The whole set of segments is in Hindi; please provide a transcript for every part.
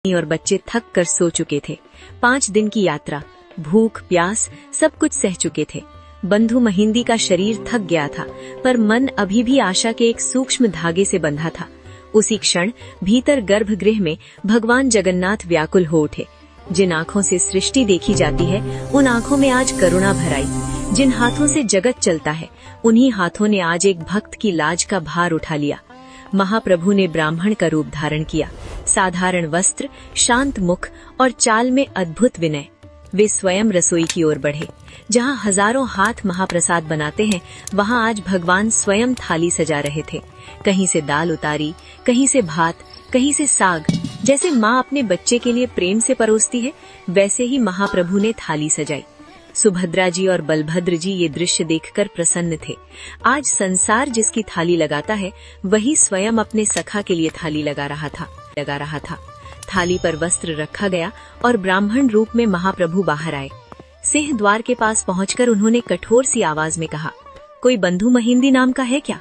और बच्चे थक कर सो चुके थे। 5 दिन की यात्रा, भूख प्यास सब कुछ सह चुके थे। बंधु महिंदी का शरीर थक गया था, पर मन अभी भी आशा के एक सूक्ष्म धागे से बंधा था। उसी क्षण भीतर गर्भगृह में भगवान जगन्नाथ व्याकुल हो उठे। जिन आँखों से सृष्टि देखी जाती है, उन आँखों में आज करुणा भर आई। जिन हाथों से जगत चलता है, उन्हीं हाथों ने आज एक भक्त की लाज का भार उठा लिया। महाप्रभु ने ब्राह्मण का रूप धारण किया। साधारण वस्त्र, शांत मुख और चाल में अद्भुत विनय। वे स्वयं रसोई की ओर बढ़े। जहाँ हजारों हाथ महाप्रसाद बनाते हैं, वहाँ आज भगवान स्वयं थाली सजा रहे थे। कहीं से दाल उतारी, कहीं से भात, कहीं से साग। जैसे माँ अपने बच्चे के लिए प्रेम से परोसती है, वैसे ही महाप्रभु ने थाली सजाई। सुभद्रा जी और बलभद्र जी ये दृश्य देखकर प्रसन्न थे। आज संसार जिसकी थाली लगाता है, वही स्वयं अपने सखा के लिए थाली लगा रहा था। थाली पर वस्त्र रखा गया और ब्राह्मण रूप में महाप्रभु बाहर आए। सिंह द्वार के पास पहुंचकर उन्होंने कठोर सी आवाज में कहा, कोई बंधु महिंदी नाम का है क्या?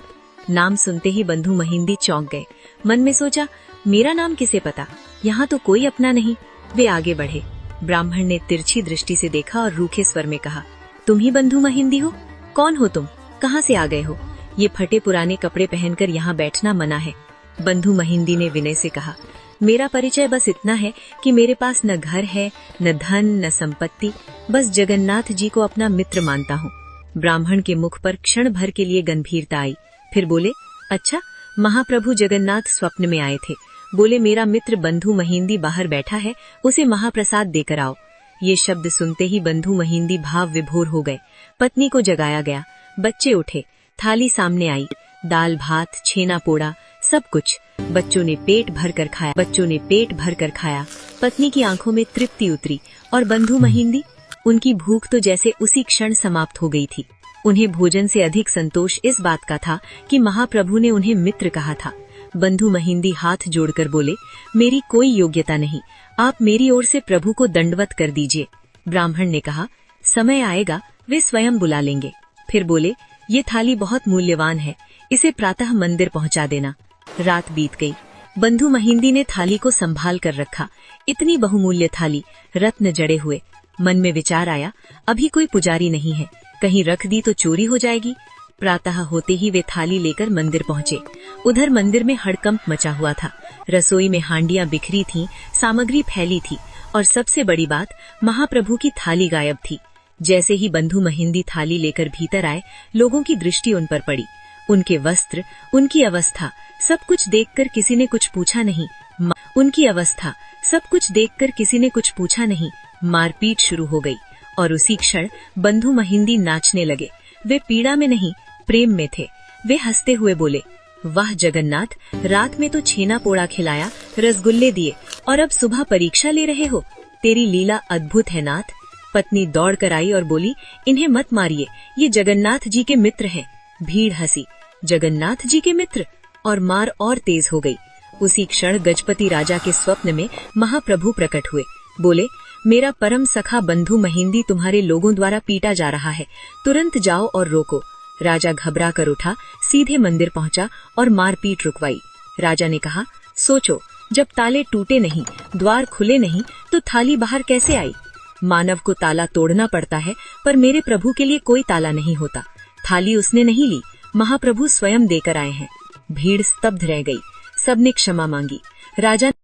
नाम सुनते ही बंधु महिंदी चौंक गए। मन में सोचा, मेरा नाम किसे पता, यहाँ तो कोई अपना नहीं। वे आगे बढ़े। ब्राह्मण ने तिरछी दृष्टि से देखा और रूखे स्वर में कहा, तुम ही बंधु महिंदी हो? कौन हो तुम? कहाँ से आ गए हो? ये फटे पुराने कपड़े पहनकर यहाँ बैठना मना है। बंधु महिंदी ने विनय से कहा, मेरा परिचय बस इतना है कि मेरे पास न घर है, न धन, न संपत्ति, बस जगन्नाथ जी को अपना मित्र मानता हूँ। ब्राह्मण के मुख पर क्षण भर के लिए गंभीरता आई, फिर बोले, अच्छा, महाप्रभु जगन्नाथ स्वप्न में आए थे। बोले, मेरा मित्र बंधु महिंदी बाहर बैठा है, उसे महाप्रसाद देकर आओ। ये शब्द सुनते ही बंधु महिंदी भाव विभोर हो गए। पत्नी को जगाया गया, बच्चे उठे, थाली सामने आई, दाल भात, छेना पोड़ा, सब कुछ। बच्चों ने पेट भर कर खाया। पत्नी की आंखों में तृप्ति उतरी और बंधु महिंदी, उनकी भूख तो जैसे उसी क्षण समाप्त हो गई थी। उन्हें भोजन से अधिक संतोष इस बात का था कि महाप्रभु ने उन्हें मित्र कहा था। बंधु महिंदी हाथ जोड़कर बोले, मेरी कोई योग्यता नहीं, आप मेरी ओर से प्रभु को दंडवत कर दीजिए। ब्राह्मण ने कहा, समय आएगा, वे स्वयं बुला लेंगे। फिर बोले, ये थाली बहुत मूल्यवान है, इसे प्रातः मंदिर पहुंचा देना। रात बीत गई। बंधु महिंदी ने थाली को संभाल कर रखा। इतनी बहुमूल्य थाली, रत्न जड़े हुए। मन में विचार आया, अभी कोई पुजारी नहीं है, कहीं रख दी तो चोरी हो जाएगी। प्रातः होते ही वे थाली लेकर मंदिर पहुंचे। उधर मंदिर में हड़कंप मचा हुआ था। रसोई में हांडियां बिखरी थीं, सामग्री फैली थी और सबसे बड़ी बात, महाप्रभु की थाली गायब थी। जैसे ही बंधु महिंदी थाली लेकर भीतर आए, लोगों की दृष्टि उन पर पड़ी। उनके वस्त्र, उनकी अवस्था, सब कुछ देखकर किसी ने कुछ पूछा नहीं। मारपीट शुरू हो गई और उसी क्षण बंधु महिंदी नाचने लगे। वे पीड़ा में नहीं, प्रेम में थे। वे हंसते हुए बोले, वाह जगन्नाथ, रात में तो छेना पोड़ा खिलाया, रसगुल्ले दिए और अब सुबह परीक्षा ले रहे हो। तेरी लीला अद्भुत है नाथ। पत्नी दौड़ कर आई और बोली, इन्हें मत मारिए, ये जगन्नाथ जी के मित्र हैं। भीड़ हंसी, जगन्नाथ जी के मित्र, और मार और तेज हो गई। उसी क्षण गजपति राजा के स्वप्न में महाप्रभु प्रकट हुए। बोले, मेरा परम सखा बंधु महिंदी तुम्हारे लोगों द्वारा पीटा जा रहा है, तुरंत जाओ और रोको। राजा घबरा कर उठा, सीधे मंदिर पहुंचा और मारपीट रुकवाई। राजा ने कहा, सोचो, जब ताले टूटे नहीं, द्वार खुले नहीं, तो थाली बाहर कैसे आई? मानव को ताला तोड़ना पड़ता है, पर मेरे प्रभु के लिए कोई ताला नहीं होता। थाली उसने नहीं ली, महाप्रभु स्वयं देकर आए हैं। भीड़ स्तब्ध रह गई। सबने क्षमा मांगी। राजा